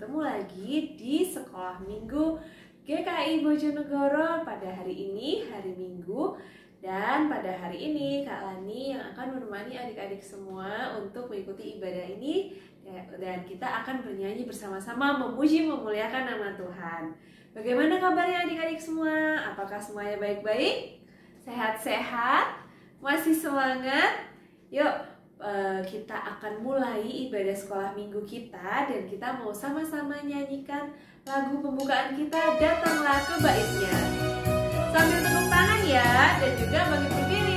bertemu lagi di Sekolah Minggu GKI Bojonegoro pada hari ini, hari Minggu. Dan pada hari ini Kak Lani yang akan menemani adik-adik semua untuk mengikuti ibadah ini. Dan kita akan bernyanyi bersama-sama memuji memuliakan nama Tuhan. Bagaimana kabarnya adik-adik semua? Apakah semuanya baik-baik? Sehat-sehat? Masih semangat? Yuk, kita akan mulai ibadah sekolah minggu kita. Dan kita mau sama-sama nyanyikan lagu pembukaan kita, Datanglah ke Baitnya. Sambil tepuk tangan ya, dan juga bagi berdiri.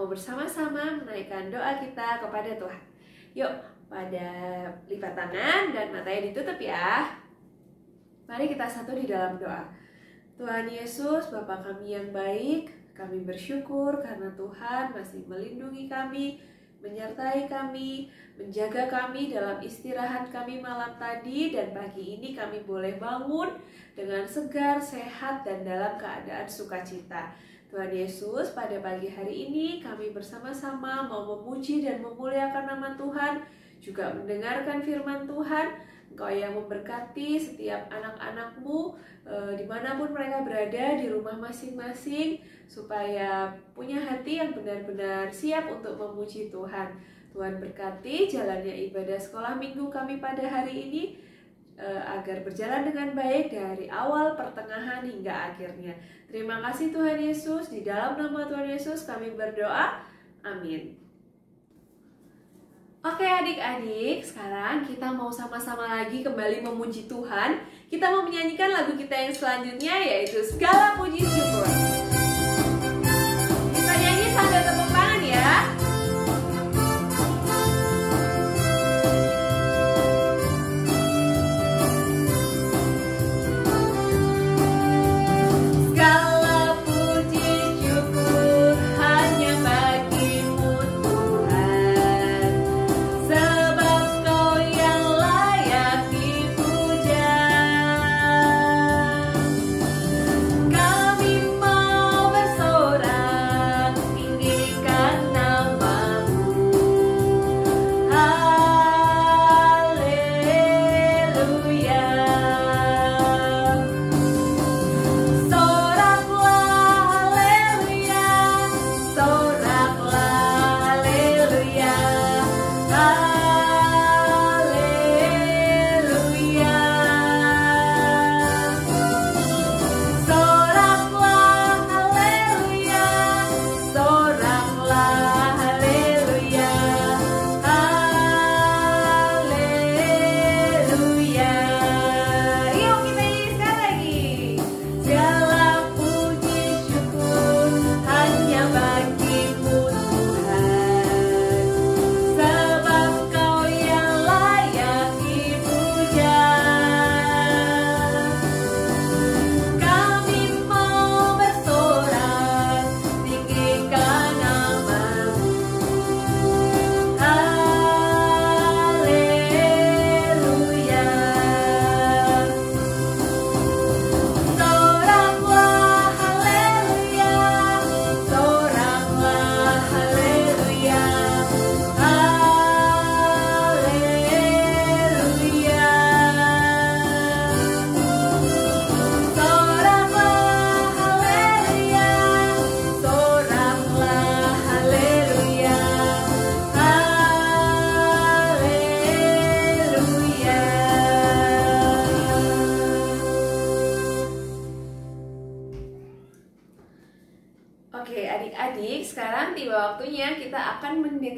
Bersama-sama menaikkan doa kita kepada Tuhan. Yuk, pada lipat tangan dan matanya ditutup ya. Mari kita satu di dalam doa. Tuhan Yesus, Bapa kami yang baik, kami bersyukur karena Tuhan masih melindungi kami, menyertai kami, menjaga kami dalam istirahat kami malam tadi, dan pagi ini kami boleh bangun dengan segar, sehat, dan dalam keadaan sukacita. Tuhan Yesus, pada pagi hari ini kami bersama-sama mau memuji dan memuliakan nama Tuhan, juga mendengarkan firman Tuhan. Engkau yang memberkati setiap anak-anak-Mu dimanapun mereka berada di rumah masing-masing, supaya punya hati yang benar-benar siap untuk memuji Tuhan. Tuhan berkati jalannya ibadah sekolah minggu kami pada hari ini, agar berjalan dengan baik dari awal, pertengahan, hingga akhirnya. Terima kasih Tuhan Yesus, di dalam nama Tuhan Yesus kami berdoa, amin. Oke adik-adik, sekarang kita mau sama-sama lagi kembali memuji Tuhan. Kita mau menyanyikan lagu kita yang selanjutnya, yaitu Segala Puji Syukur. Kita nyanyi sambil tepuk tangan ya.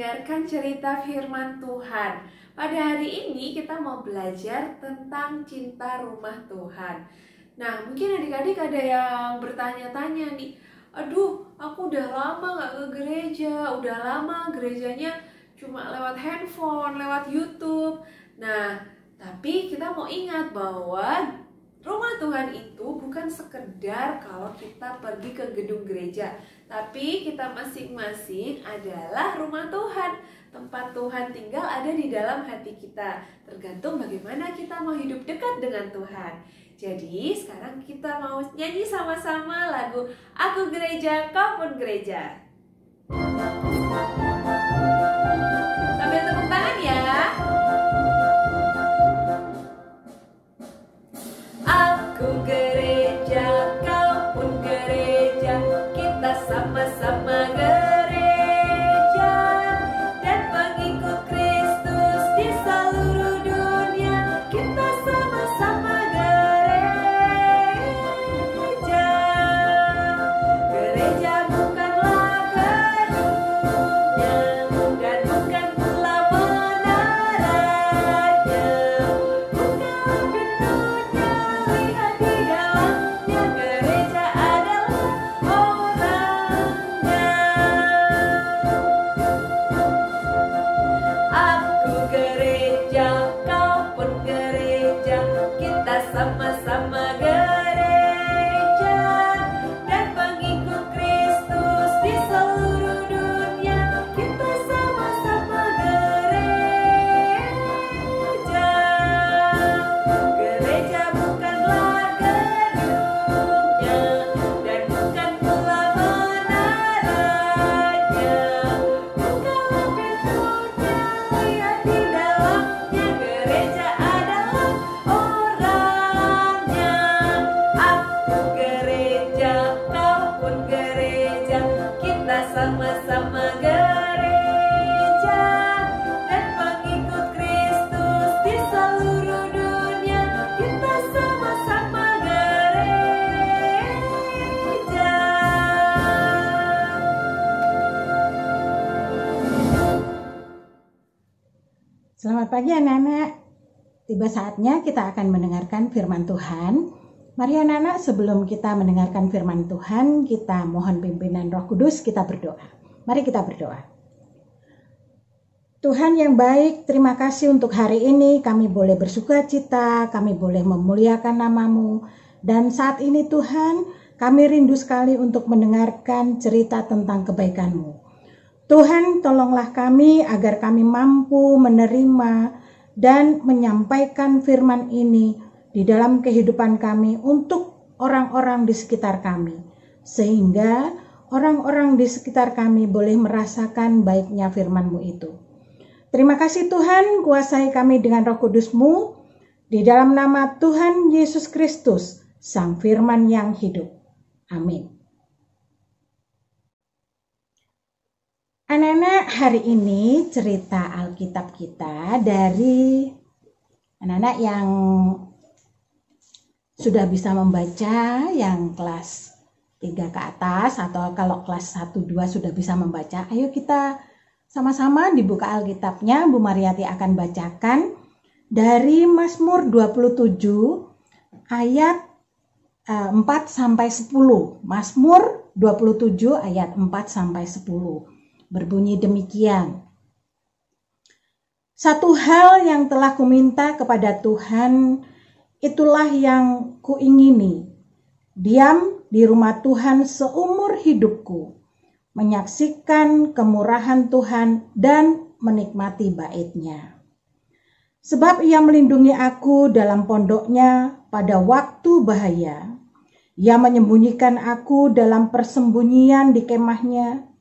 mendengarkan cerita firman Tuhan. Pada hari ini kita mau belajar tentang cinta rumah Tuhan. Nah, mungkin adik-adik ada yang bertanya-tanya nih, aduh, aku udah lama gak ke gereja, udah lama gerejanya cuma lewat handphone, lewat YouTube. Nah, tapi kita mau ingat bahwa rumah Tuhan itu bukan sekedar kalau kita pergi ke gedung gereja, tapi kita masing-masing adalah rumah Tuhan. Tempat Tuhan tinggal ada di dalam hati kita. Tergantung bagaimana kita mau hidup dekat dengan Tuhan. Jadi sekarang kita mau nyanyi sama-sama lagu Aku Gereja, Kau Pun Gereja. Sambil tepuk tangan ya. Aku gereja, kau pun gereja, kita sama-sama gereja dan pengikut Kristus di seluruh dunia, kita sama-sama gereja. Gereja bukanlah gedungnya dan bukan pula menaranya, bukan gedungnya, lihat di dalamnya, gereja adalah orangnya. Aku gereja, kau pun gereja, kita sama-sama gereja dan pengikut Kristus di seluruh dunia, kita sama-sama gereja. Gereja bukanlah gedungnya dan bukan pula menaranya, bukanlah pintunya, lihat di dalamnya, gereja adalah orangnya. Aku gereja, kau pun gereja, kita sama-sama gereja dan pengikut Kristus di seluruh dunia, kita sama-sama gereja. Selamat pagi anak-anak. Tiba saatnya kita akan mendengarkan firman Tuhan. Mari anak-anak, sebelum kita mendengarkan firman Tuhan, kita mohon pimpinan Roh Kudus, kita berdoa. Mari kita berdoa. Tuhan yang baik, terima kasih untuk hari ini kami boleh bersukacita, kami boleh memuliakan nama-Mu. Dan saat ini Tuhan, kami rindu sekali untuk mendengarkan cerita tentang kebaikan-Mu. Tuhan, tolonglah kami agar kami mampu menerima dan menyampaikan firman ini di dalam kehidupan kami untuk orang-orang di sekitar kami, sehingga orang-orang di sekitar kami boleh merasakan baiknya firman-Mu itu. Terima kasih Tuhan, kuasai kami dengan Roh Kudus-Mu, di dalam nama Tuhan Yesus Kristus, Sang Firman yang hidup. Amin. Anak-anak, hari ini cerita Alkitab kita dari anak-anak yang sudah bisa membaca, yang kelas 3 ke atas, atau kalau kelas 1, 2 sudah bisa membaca. Ayo kita sama-sama dibuka Alkitabnya. Bu Mariati akan bacakan dari Mazmur 27 ayat 4-10. Mazmur 27 ayat 4-10. Berbunyi demikian. Satu hal yang telah kuminta kepada Tuhan, itulah yang kuingini, diam di rumah Tuhan seumur hidupku, menyaksikan kemurahan Tuhan dan menikmati bait-Nya. Sebab Ia melindungi aku dalam pondok-Nya pada waktu bahaya. Ia menyembunyikan aku dalam persembunyian di kemah-Nya.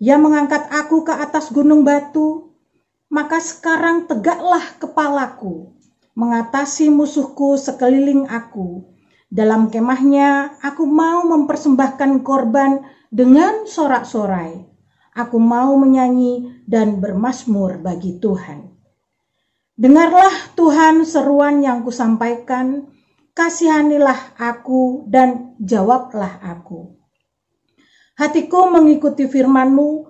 Ia mengangkat aku ke atas gunung batu. Maka sekarang tegaklah kepalaku, mengatasi musuhku sekeliling aku. Dalam kemah-Nya aku mau mempersembahkan korban dengan sorak-sorai. Aku mau menyanyi dan bermazmur bagi Tuhan. Dengarlah Tuhan seruan yang kusampaikan, kasihanilah aku dan jawablah aku. Hatiku mengikuti firman-Mu,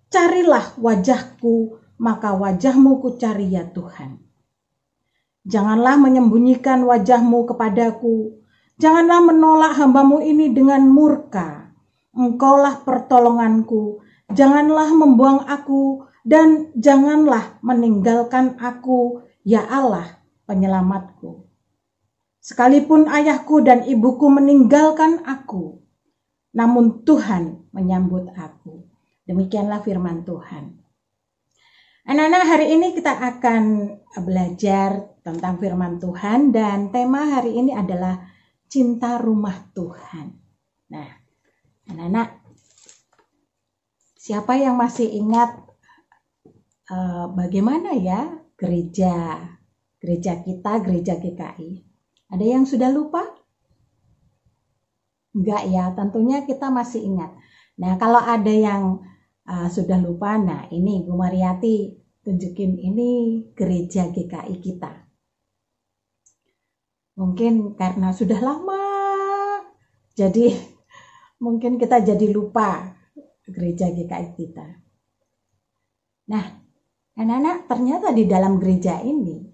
Carilah wajahku, maka wajahmu ku cari ya Tuhan. Janganlah menyembunyikan wajahmu kepadaku. Janganlah menolak hamba-Mu ini dengan murka. Engkaulah pertolonganku. Janganlah membuang aku dan janganlah meninggalkan aku, ya Allah, penyelamatku. Sekalipun ayahku dan ibuku meninggalkan aku, namun Tuhan menyambut aku. Demikianlah firman Tuhan. Anak-anak, hari ini kita akan belajar tentang firman Tuhan dan tema hari ini adalah cinta rumah Tuhan. Nah, anak-anak, siapa yang masih ingat bagaimana ya gereja kita, gereja GKI? Ada yang sudah lupa? Enggak ya, tentunya kita masih ingat. Nah, kalau ada yang sudah lupa, nah ini Bu Mariati tunjukin, ini gereja GKI kita. Mungkin karena sudah lama, jadi mungkin kita jadi lupa gereja GKI kita. Nah, anak-anak, ternyata di dalam gereja ini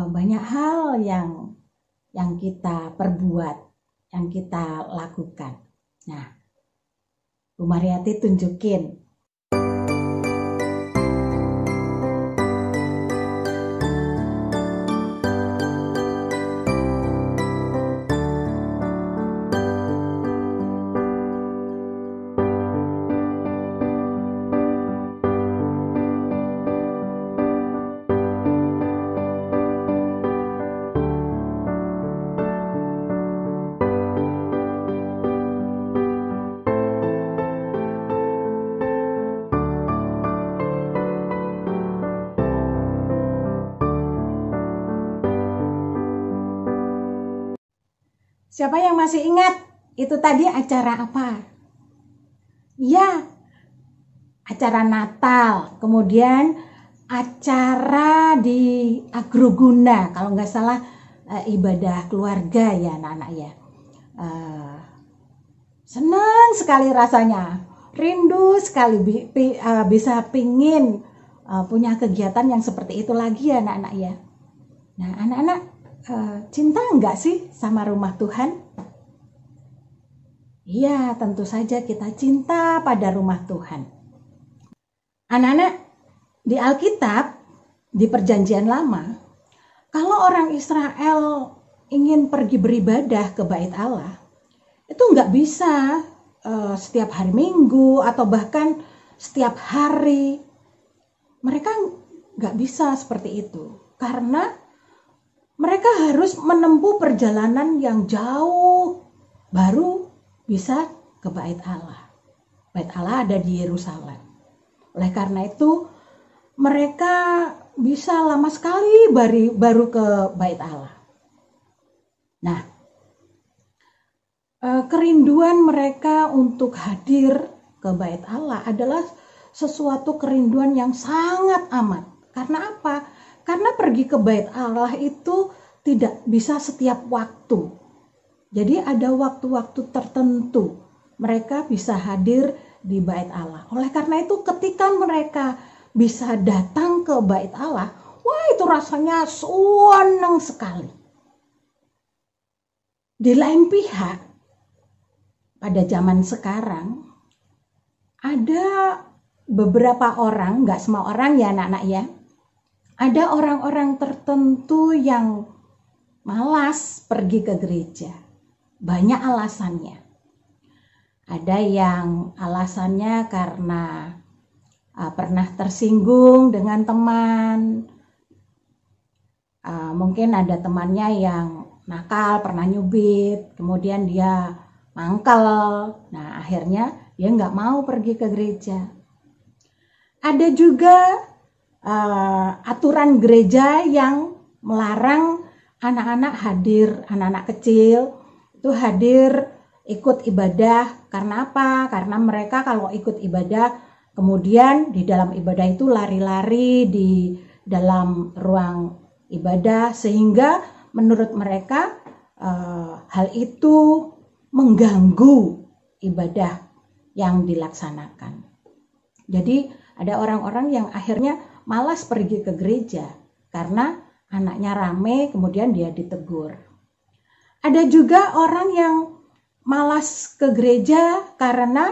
banyak hal yang kita perbuat, yang kita lakukan. Nah, Bu Mariati tunjukin. Siapa yang masih ingat itu tadi acara apa? Ya, acara Natal. Kemudian acara di Agroguna, kalau nggak salah ibadah keluarga ya anak-anak ya. Senang sekali rasanya, rindu sekali bisa pingin punya kegiatan yang seperti itu lagi ya anak-anak ya. Nah, anak-anak, cinta enggak sih sama rumah Tuhan? Iya, tentu saja kita cinta pada rumah Tuhan. Anak-anak, di Alkitab, di Perjanjian Lama, kalau orang Israel ingin pergi beribadah ke Bait Allah, itu enggak bisa setiap hari Minggu atau bahkan setiap hari. Mereka enggak bisa seperti itu, karena mereka harus menempuh perjalanan yang jauh baru bisa ke Bait Allah. Bait Allah ada di Yerusalem. Oleh karena itu mereka bisa lama sekali baru ke Bait Allah. Nah, kerinduan mereka untuk hadir ke Bait Allah adalah sesuatu kerinduan yang sangat amat. Karena apa? Karena pergi ke Bait Allah itu tidak bisa setiap waktu. Jadi ada waktu-waktu tertentu mereka bisa hadir di Bait Allah. Oleh karena itu ketika mereka bisa datang ke Bait Allah, wah itu rasanya senang sekali. Di lain pihak, pada zaman sekarang ada beberapa orang, nggak semua orang ya anak-anak ya, ada orang-orang tertentu yang malas pergi ke gereja. Banyak alasannya. Ada yang alasannya karena pernah tersinggung dengan teman. Mungkin ada temannya yang nakal, pernah nyubit, kemudian dia mangkel. Nah, akhirnya dia nggak mau pergi ke gereja. Ada juga aturan gereja yang melarang anak-anak hadir, anak-anak kecil itu hadir ikut ibadah. Karena apa? Karena mereka kalau ikut ibadah, kemudian di dalam ibadah itu lari-lari di dalam ruang ibadah, sehingga menurut mereka hal itu mengganggu ibadah yang dilaksanakan. Jadi ada orang-orang yang akhirnya malas pergi ke gereja karena anaknya rame, kemudian dia ditegur. Ada juga orang yang malas ke gereja karena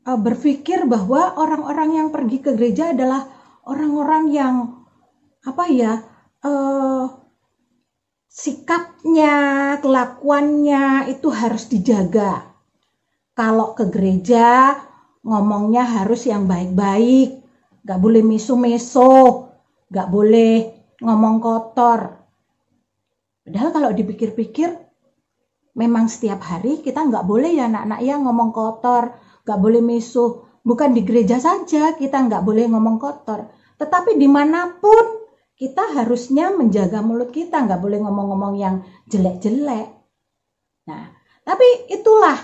berpikir bahwa orang-orang yang pergi ke gereja adalah orang-orang yang sikapnya, kelakuannya itu harus dijaga. Kalau ke gereja ngomongnya harus yang baik-baik, gak boleh miso-meso, gak boleh ngomong kotor. Padahal kalau dipikir-pikir, memang setiap hari kita gak boleh ya anak-anak ya ngomong kotor, gak boleh miso. Bukan di gereja saja kita gak boleh ngomong kotor, tetapi dimanapun kita harusnya menjaga mulut kita, gak boleh ngomong-ngomong yang jelek-jelek. Nah, tapi itulah,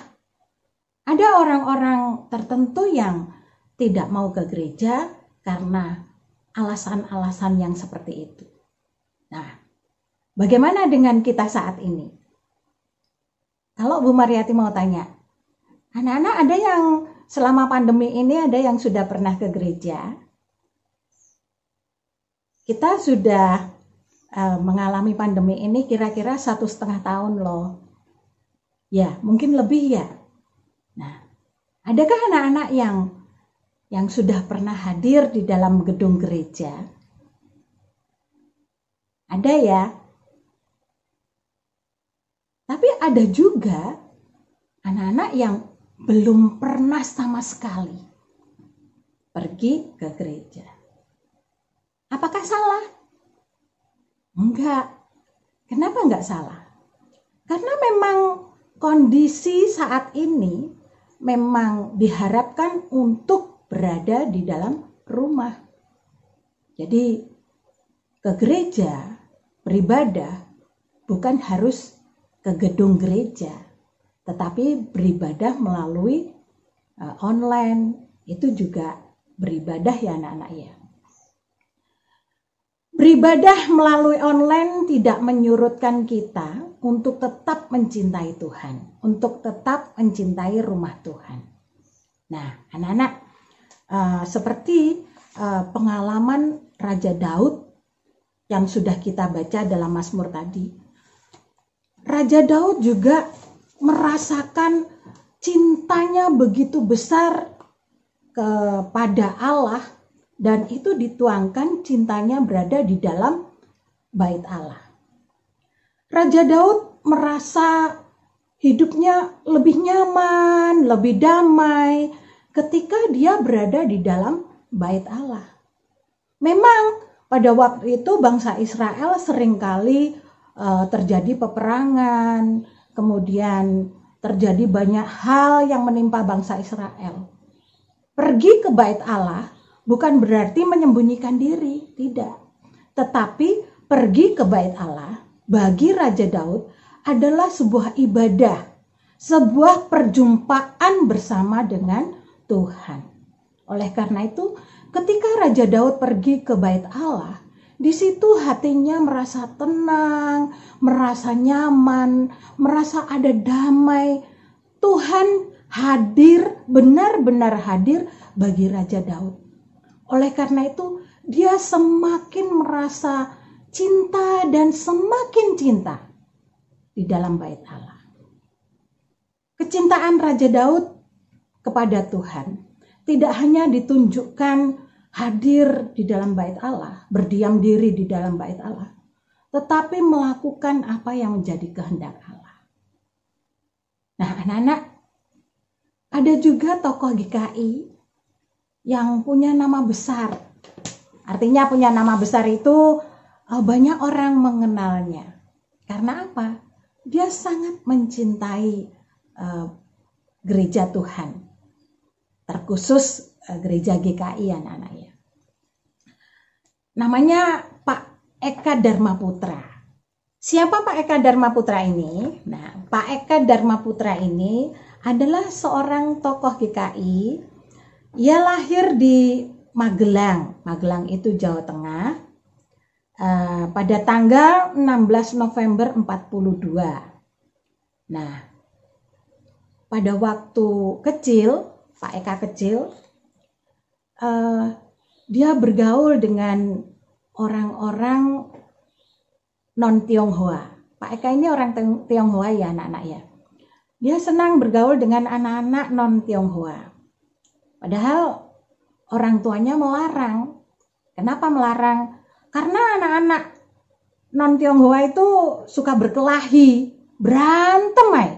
ada orang-orang tertentu yang tidak mau ke gereja karena alasan-alasan yang seperti itu. Nah, bagaimana dengan kita saat ini? Kalau Bu Mariati mau tanya, anak-anak ada yang selama pandemi ini ada yang sudah pernah ke gereja? Kita sudah mengalami pandemi ini kira-kira 1,5 tahun loh. Ya, mungkin lebih ya. Nah, adakah anak-anak yang sudah pernah hadir di dalam gedung gereja? Ada ya. Tapi ada juga anak-anak yang belum pernah sama sekali pergi ke gereja. Apakah salah? Enggak. Kenapa enggak salah? Karena memang kondisi saat ini memang diharapkan untuk berada di dalam rumah. Jadi ke gereja, beribadah bukan harus ke gedung gereja, tetapi beribadah melalui online itu juga beribadah ya anak-anak ya. Beribadah melalui online tidak menyurutkan kita untuk tetap mencintai Tuhan, untuk tetap mencintai rumah Tuhan. Nah, anak-anak, seperti pengalaman Raja Daud yang sudah kita baca dalam Mazmur tadi, Raja Daud juga merasakan cintanya begitu besar kepada Allah, dan itu dituangkan cintanya berada di dalam bait Allah. Raja Daud merasa hidupnya lebih nyaman, lebih damai ketika dia berada di dalam bait Allah. Memang pada waktu itu bangsa Israel seringkali terjadi peperangan, kemudian terjadi banyak hal yang menimpa bangsa Israel. Pergi ke bait Allah bukan berarti menyembunyikan diri, tidak. Tetapi pergi ke bait Allah bagi Raja Daud adalah sebuah ibadah, sebuah perjumpaan bersama dengan Tuhan. Oleh karena itu, ketika Raja Daud pergi ke bait Allah, di situ hatinya merasa tenang, merasa nyaman, merasa ada damai. Tuhan hadir, benar-benar hadir bagi Raja Daud. Oleh karena itu, dia semakin merasa cinta dan semakin cinta di dalam bait Allah. Kecintaan Raja Daud kepada Tuhan tidak hanya ditunjukkan hadir di dalam bait Allah, berdiam diri di dalam bait Allah, tetapi melakukan apa yang menjadi kehendak Allah. Nah, anak-anak, ada juga tokoh GKI yang punya nama besar. Artinya punya nama besar itu banyak orang mengenalnya. Karena apa? Dia sangat mencintai gereja Tuhan. Terkhusus gereja GKI anak-anak ya. Namanya Pak Eka Darmaputra. Siapa Pak Eka Darmaputra ini? Nah, Pak Eka Darmaputra ini adalah seorang tokoh GKI. Ia lahir di Magelang. Magelang itu Jawa Tengah. Pada tanggal 16 November 42. Nah, pada waktu kecil, Pak Eka kecil, dia bergaul dengan orang-orang non-Tionghoa. Pak Eka ini orang Tionghoa ya anak-anak ya. Dia senang bergaul dengan anak-anak non-Tionghoa. Padahal orang tuanya melarang. Kenapa melarang? Karena anak-anak non-Tionghoa itu suka berkelahi, berantem ay.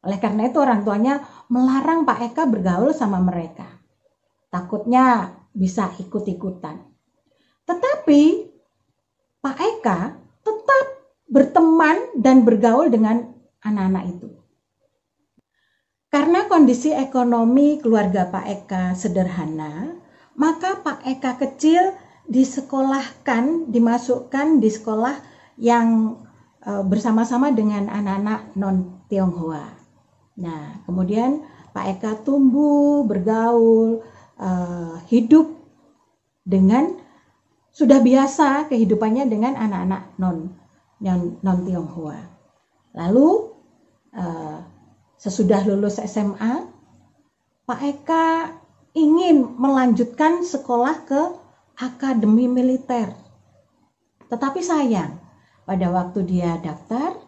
Oleh karena itu orang tuanya melarang Pak Eka bergaul sama mereka. Takutnya bisa ikut-ikutan. Tetapi Pak Eka tetap berteman dan bergaul dengan anak-anak itu. Karena kondisi ekonomi keluarga Pak Eka sederhana, maka Pak Eka kecil disekolahkan, dimasukkan di sekolah yang bersama-sama dengan anak-anak non-Tionghoa. Nah, kemudian Pak Eka tumbuh, bergaul, hidup dengan sudah biasa kehidupannya dengan anak-anak non-Tionghoa. Lalu sesudah lulus SMA, Pak Eka ingin melanjutkan sekolah ke akademi militer. Tetapi sayang, pada waktu dia daftar,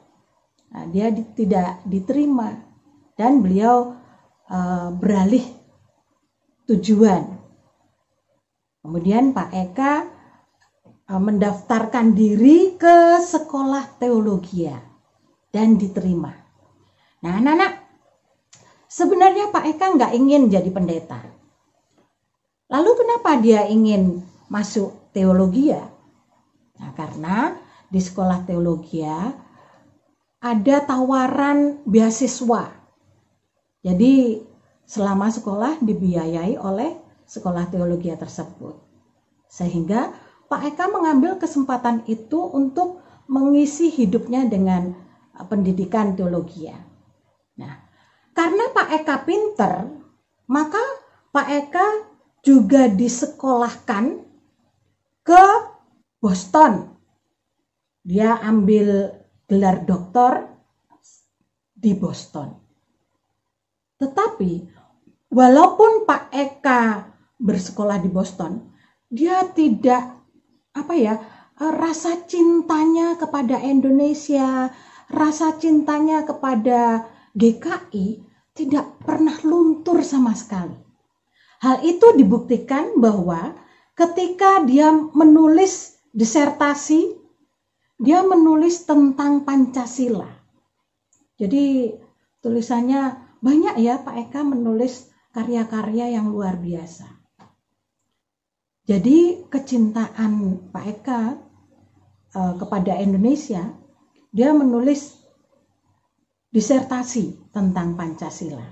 dia tidak diterima dan beliau beralih tujuan. Kemudian Pak Eka mendaftarkan diri ke sekolah teologi dan diterima. Nah anak-anak, sebenarnya Pak Eka nggak ingin jadi pendeta. Lalu kenapa dia ingin masuk teologi? Nah, karena di sekolah teologi ada tawaran beasiswa. Jadi selama sekolah dibiayai oleh sekolah teologi tersebut. Sehingga Pak Eka mengambil kesempatan itu untuk mengisi hidupnya dengan pendidikan teologi. Nah, karena Pak Eka pinter, maka Pak Eka juga disekolahkan ke Boston. Dia ambil gelar doktor di Boston. Tetapi walaupun Pak Eka bersekolah di Boston, dia tidak rasa cintanya kepada Indonesia, rasa cintanya kepada GKI tidak pernah luntur sama sekali. Hal itu dibuktikan bahwa ketika dia menulis disertasi, dia menulis tentang Pancasila. Jadi tulisannya banyak ya, Pak Eka menulis karya-karya yang luar biasa. Jadi kecintaan Pak Eka kepada Indonesia, dia menulis disertasi tentang Pancasila.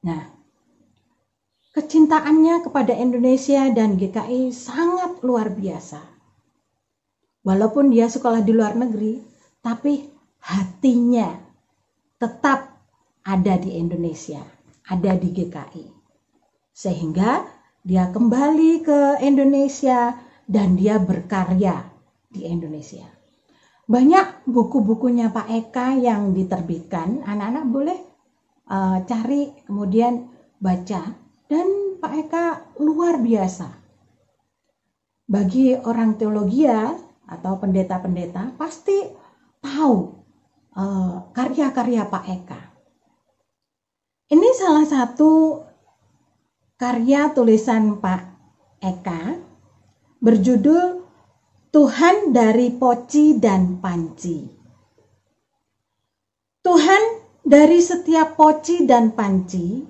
Nah, kecintaannya kepada Indonesia dan GKI sangat luar biasa. Walaupun dia sekolah di luar negeri, tapi hatinya tetap ada di Indonesia, ada di GKI. Sehingga dia kembali ke Indonesia dan dia berkarya di Indonesia. Banyak buku-bukunya Pak Eka yang diterbitkan, anak-anak boleh cari kemudian baca, dan Pak Eka luar biasa. Bagi orang teologi atau pendeta-pendeta pasti tahu karya-karya Pak Eka. Ini salah satu karya tulisan Pak Eka berjudul Tuhan dari Poci dan Panci. Tuhan dari setiap poci dan panci,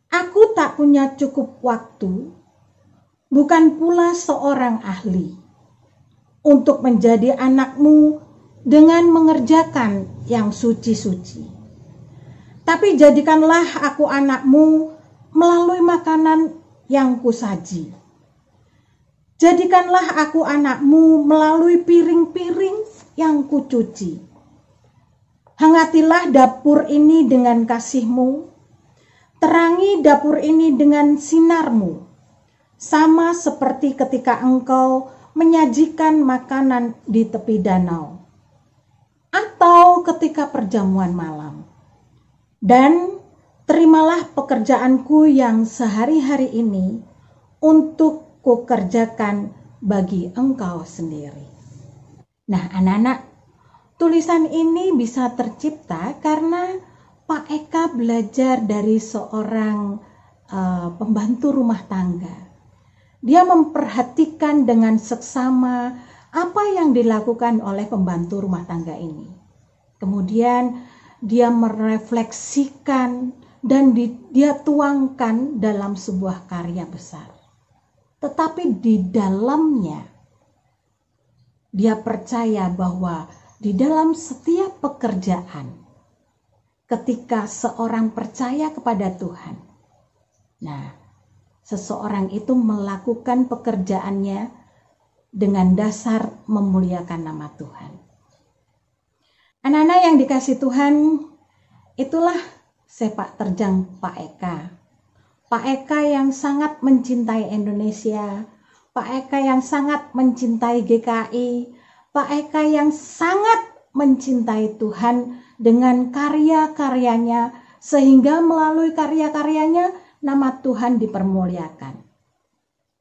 aku tak punya cukup waktu, bukan pula seorang ahli, untuk menjadi anakmu dengan mengerjakan yang suci-suci. Tapi jadikanlah aku anakmu melalui makanan yang kusaji. Jadikanlah aku anakmu melalui piring-piring yang kucuci. Hangatilah dapur ini dengan kasihmu, terangi dapur ini dengan sinarmu, sama seperti ketika engkau menyajikan makanan di tepi danau, atau ketika perjamuan malam. Dan terimalah pekerjaanku yang sehari-hari ini untuk kukerjakan bagi Engkau sendiri. Nah, anak-anak, tulisan ini bisa tercipta karena Pak Eka belajar dari seorang pembantu rumah tangga. Dia memperhatikan dengan seksama apa yang dilakukan oleh pembantu rumah tangga ini. Kemudian dia merefleksikan dan dia tuangkan dalam sebuah karya besar. Tetapi di dalamnya dia percaya bahwa di dalam setiap pekerjaan, ketika seorang percaya kepada Tuhan, nah, seseorang itu melakukan pekerjaannya dengan dasar memuliakan nama Tuhan. Anak-anak yang dikasih Tuhan, itulah sepak terjang Pak Eka. Pak Eka yang sangat mencintai Indonesia, Pak Eka yang sangat mencintai GKI, Pak Eka yang sangat mencintai Tuhan dengan karya-karyanya, sehingga melalui karya-karyanya nama Tuhan dipermuliakan.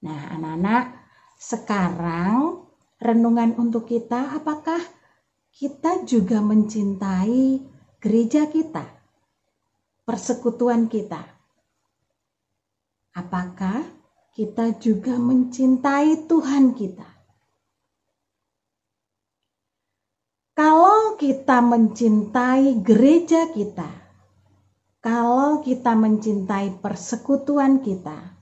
Nah, anak-anak, sekarang renungan untuk kita, apakah kita juga mencintai gereja kita, persekutuan kita? Apakah kita juga mencintai Tuhan kita? Kalau kita mencintai gereja kita, kalau kita mencintai persekutuan kita,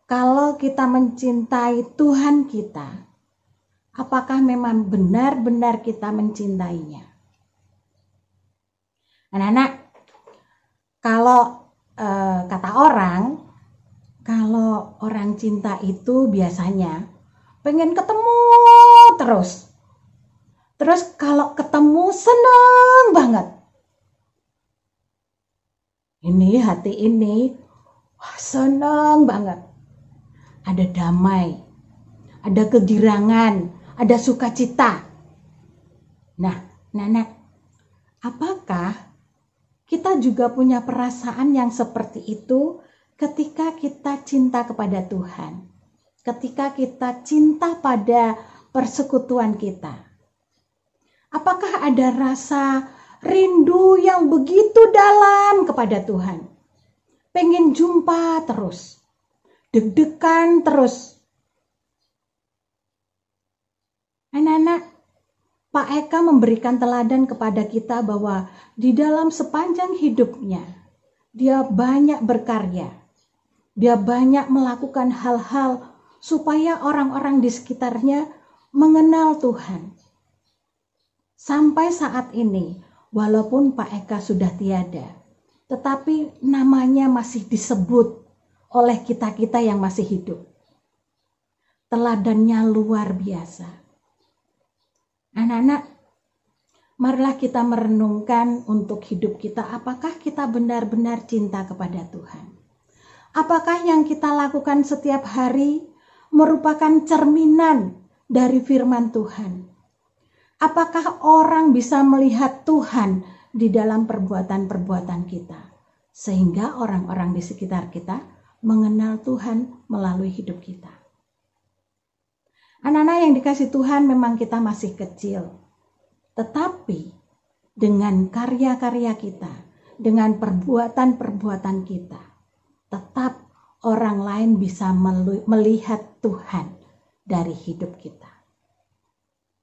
kalau kita mencintai Tuhan kita, apakah memang benar-benar kita mencintainya? Anak-anak, kalau kata orang, kalau orang cinta itu biasanya pengen ketemu terus. Terus kalau ketemu seneng banget. Ini hati ini seneng banget. Ada damai, ada kegirangan, ada sukacita. Nah, Nenek, apakah kita juga punya perasaan yang seperti itu ketika kita cinta kepada Tuhan? Ketika kita cinta pada persekutuan kita? Apakah ada rasa rindu yang begitu dalam kepada Tuhan? Pengen jumpa terus, deg-degan terus. Anak-anak, Pak Eka memberikan teladan kepada kita bahwa di dalam sepanjang hidupnya, dia banyak berkarya. Dia banyak melakukan hal-hal supaya orang-orang di sekitarnya mengenal Tuhan. Sampai saat ini, walaupun Pak Eka sudah tiada, tetapi namanya masih disebut oleh kita-kita yang masih hidup. Teladannya luar biasa. Anak-anak, marilah kita merenungkan untuk hidup kita, apakah kita benar-benar cinta kepada Tuhan? Apakah yang kita lakukan setiap hari merupakan cerminan dari firman Tuhan? Apakah orang bisa melihat Tuhan di dalam perbuatan-perbuatan kita, sehingga orang-orang di sekitar kita mengenal Tuhan melalui hidup kita? Anak-anak yang dikasih Tuhan, memang kita masih kecil, tetapi dengan karya-karya kita, dengan perbuatan-perbuatan kita, tetap orang lain bisa melihat Tuhan dari hidup kita.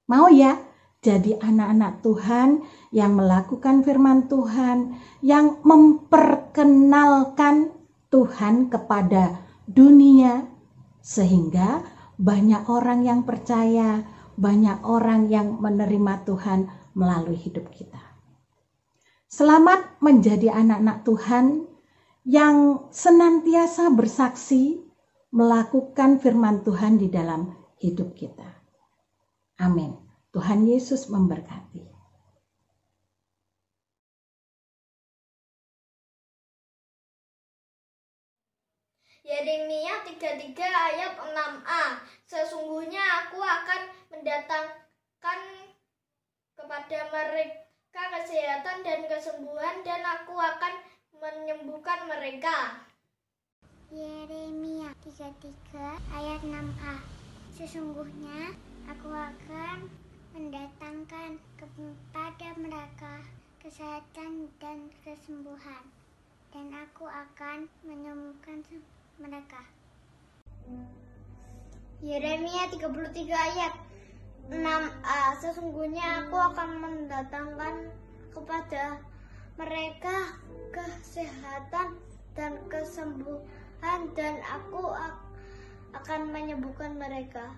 Mau ya jadi anak-anak Tuhan yang melakukan firman Tuhan, yang memperkenalkan Tuhan kepada dunia, sehingga banyak orang yang percaya, banyak orang yang menerima Tuhan melalui hidup kita. Selamat menjadi anak-anak Tuhan yang senantiasa bersaksi melakukan firman Tuhan di dalam hidup kita. Amin. Tuhan Yesus memberkati. Yeremia 33 ayat 6a. Sesungguhnya aku akan mendatangkan kepada mereka kesehatan dan kesembuhan, dan aku akan menyembuhkan mereka. Yeremia 33 ayat 6a. Sesungguhnya aku akan mendatangkan kepada mereka kesehatan dan kesembuhan, dan aku akan menyembuhkan mereka. Yeremia 33 ayat 6a. Sesungguhnya aku akan mendatangkan kepada mereka kesehatan dan kesembuhan, dan aku akan menyembuhkan mereka.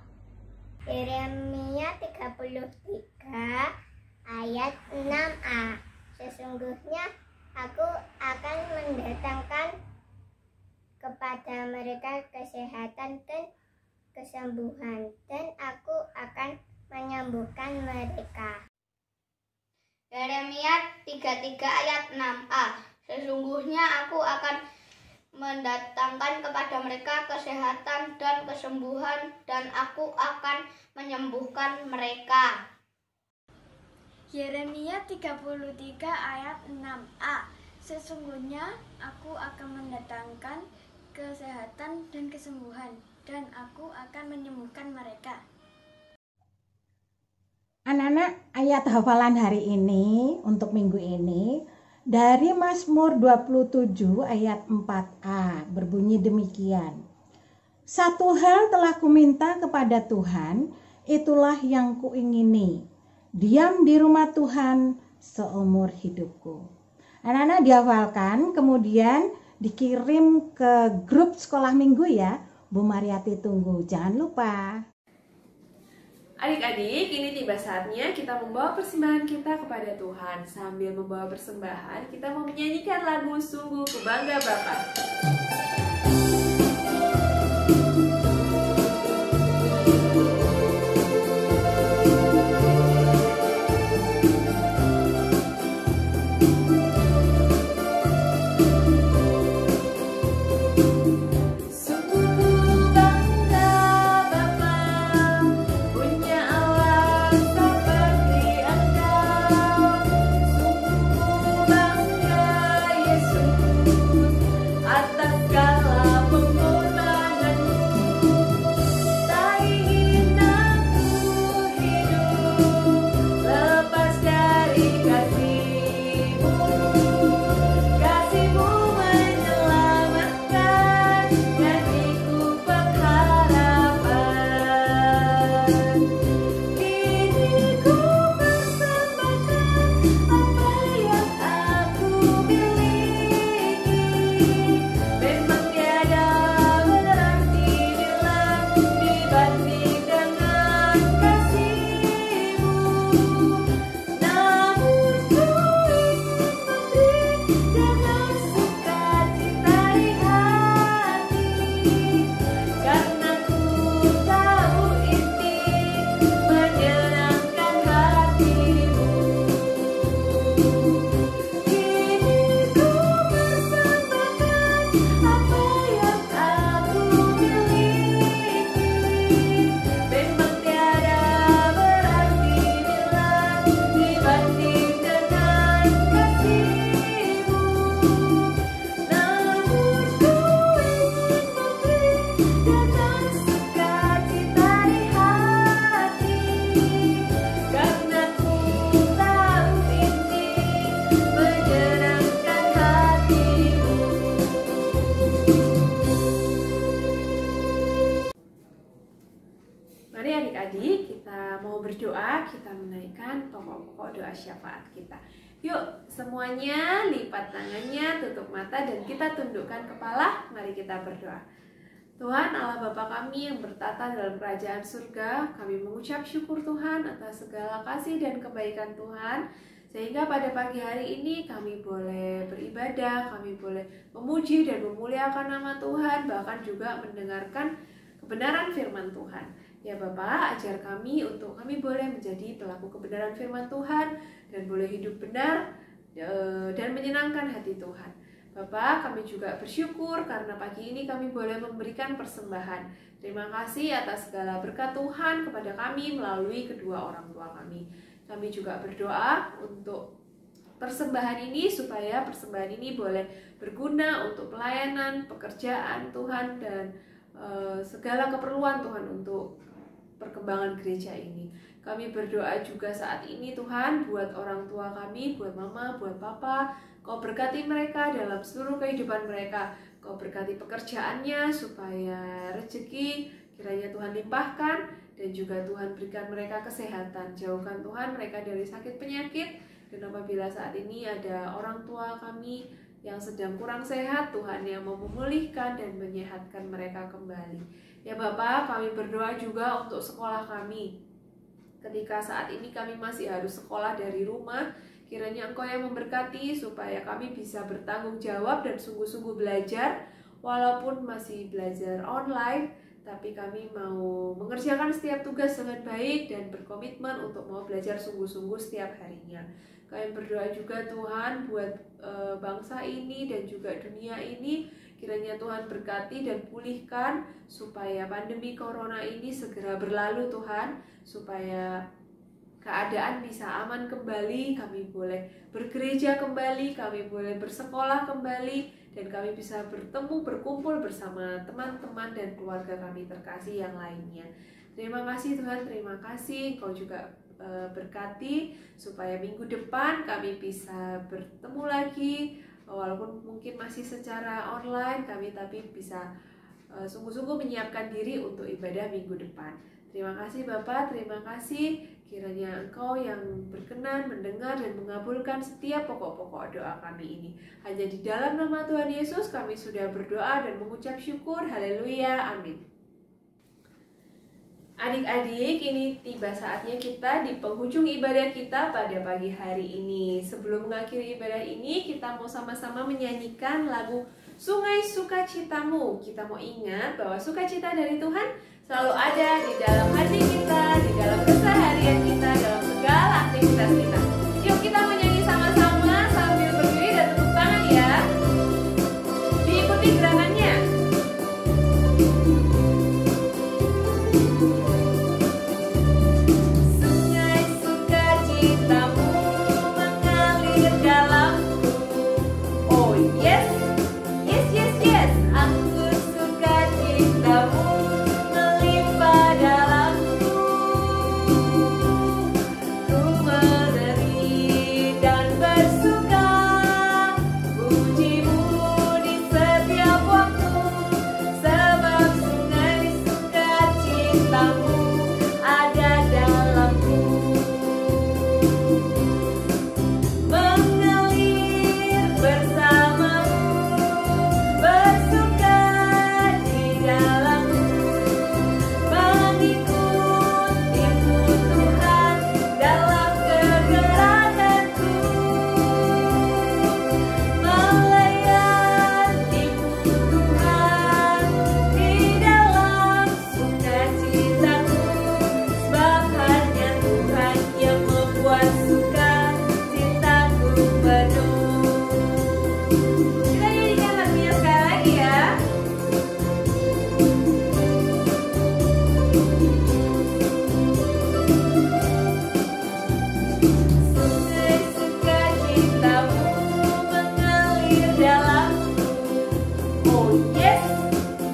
Yeremia 33 ayat 6a. Sesungguhnya aku akan mendatangkan kepada mereka kesehatan dan kesembuhan, dan aku akan menyembuhkan mereka. Yeremia 33 ayat 6a. Sesungguhnya aku akan mendatangkan kepada mereka kesehatan dan kesembuhan, dan aku akan menyembuhkan mereka. Yeremia 33 ayat 6a. Sesungguhnya aku akan mendatangkan kesehatan dan kesembuhan, dan aku akan menyembuhkan mereka. Anak-anak, ayat hafalan hari ini untuk minggu ini dari Mazmur 27 ayat 4a berbunyi demikian. Satu hal telah kuminta kepada Tuhan, itulah yang kuingini, diam di rumah Tuhan seumur hidupku. Anak-anak dihafalkan, kemudian dikirim ke grup sekolah minggu ya. Bu Mariati tunggu, jangan lupa. Adik-adik, ini tiba saatnya kita membawa persembahan kita kepada Tuhan. Sambil membawa persembahan, kita mau menyanyikan lagu Sungguh Ku Bangga Bapa. Mari adik-adik kita mau berdoa, kita menaikkan pokok-pokok doa syafaat kita. Yuk semuanya lipat tangannya, tutup mata dan kita tundukkan kepala. Mari kita berdoa. Tuhan Allah Bapa kami yang bertata dalam kerajaan surga, kami mengucap syukur Tuhan atas segala kasih dan kebaikan Tuhan, sehingga pada pagi hari ini kami boleh beribadah, kami boleh memuji dan memuliakan nama Tuhan, bahkan juga mendengarkan kebenaran firman Tuhan. Ya Bapa, ajar kami untuk kami boleh menjadi pelaku kebenaran firman Tuhan dan boleh hidup benar dan menyenangkan hati Tuhan. Bapa, kami juga bersyukur karena pagi ini kami boleh memberikan persembahan. Terima kasih atas segala berkat Tuhan kepada kami melalui kedua orang tua kami. Kami juga berdoa untuk persembahan ini, supaya persembahan ini boleh berguna untuk pelayanan, pekerjaan Tuhan, dan segala keperluan Tuhan untuk perkembangan gereja ini. Kami berdoa juga saat ini Tuhan buat orang tua kami, buat mama, buat papa. Kau berkati mereka dalam seluruh kehidupan mereka. Kau berkati pekerjaannya supaya rezeki kiranya Tuhan limpahkan, dan juga Tuhan berikan mereka kesehatan. Jauhkan Tuhan mereka dari sakit penyakit. Dan apabila saat ini ada orang tua kami yang sedang kurang sehat, Tuhan yang mau memulihkan dan menyehatkan mereka kembali. Ya Bapa, kami berdoa juga untuk sekolah kami. Ketika saat ini kami masih harus sekolah dari rumah, kiranya Engkau yang memberkati supaya kami bisa bertanggung jawab dan sungguh-sungguh belajar. Walaupun masih belajar online, tapi kami mau mengerjakan setiap tugas dengan baik dan berkomitmen untuk mau belajar sungguh-sungguh setiap harinya. Kami berdoa juga Tuhan buat bangsa ini dan juga dunia ini, kiranya Tuhan berkati dan pulihkan supaya pandemi corona ini segera berlalu Tuhan, supaya keadaan bisa aman kembali, kami boleh bergereja kembali, kami boleh bersekolah kembali, dan kami bisa bertemu, berkumpul bersama teman-teman dan keluarga kami terkasih yang lainnya. Terima kasih Tuhan, terima kasih. Kau juga berkati supaya minggu depan kami bisa bertemu lagi, walaupun mungkin masih secara online, kami tapi bisa sungguh-sungguh menyiapkan diri untuk ibadah minggu depan. Terima kasih Bapak, terima kasih. Kiranya Engkau yang berkenan mendengar dan mengabulkan setiap pokok-pokok doa kami ini. Hanya di dalam nama Tuhan Yesus kami sudah berdoa dan mengucap syukur. Haleluya, amin. Adik-adik, ini tiba saatnya kita di penghujung ibadah kita pada pagi hari ini. Sebelum mengakhiri ibadah ini, kita mau sama-sama menyanyikan lagu Sungai Sukacitamu. Kita mau ingat bahwa sukacita dari Tuhan selalu ada di dalam hati kita, di dalam keseharian kita, dalam segala aktivitas kita. Yuk kita menyanyi sama-sama sambil berdiri dan tepuk tangan ya. Diikuti gerakannya. Sungai sukacitamu mengalir dalamku. Oh yes, yes, yes, yes. Aku sukacitamu melimpah dalamku. Ku meneri dan bersuka, pujimu di setiap waktu, sebab sungai sukacitamu ada dalamku. Mengalir bersamamu, bersuka di dalammu, mengikutimu Tuhan dalam kegerakanku, melayanimu Tuhan di dalam sukacitaku, sebab hanya Tuhan yang membuat sukacitaku penuh. Kita nyanyikan lagunya sekali lagi ya. Sungai sukacitamu mengalir dalamku. Oh yes,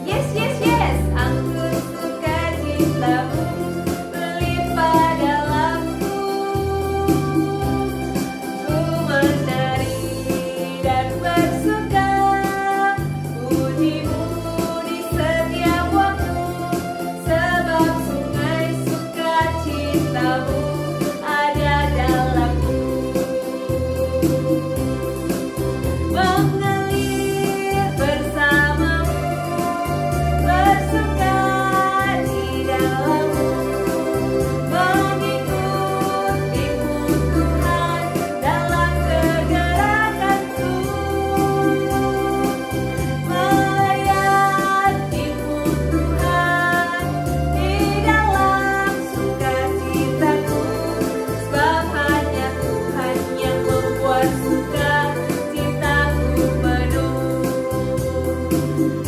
yes, yes, yes. Aku sukacitamu melimpah dalamku. Ku menari dan bersuka, pujimu di setiap waktu, sebab sungai sukacitamu ada dalamku. Mengalir bersamamu, bersuka di dalammu, mengikutimu Tuhan dalam kegerakanku, melayanimu Tuhan di dalam sukacitaku, sebab hanya Tuhan yang membuat sukacitaku penuh.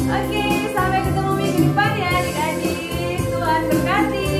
Oke, sampai ketemu minggu depan ya adik-adik. Tuhan berkati.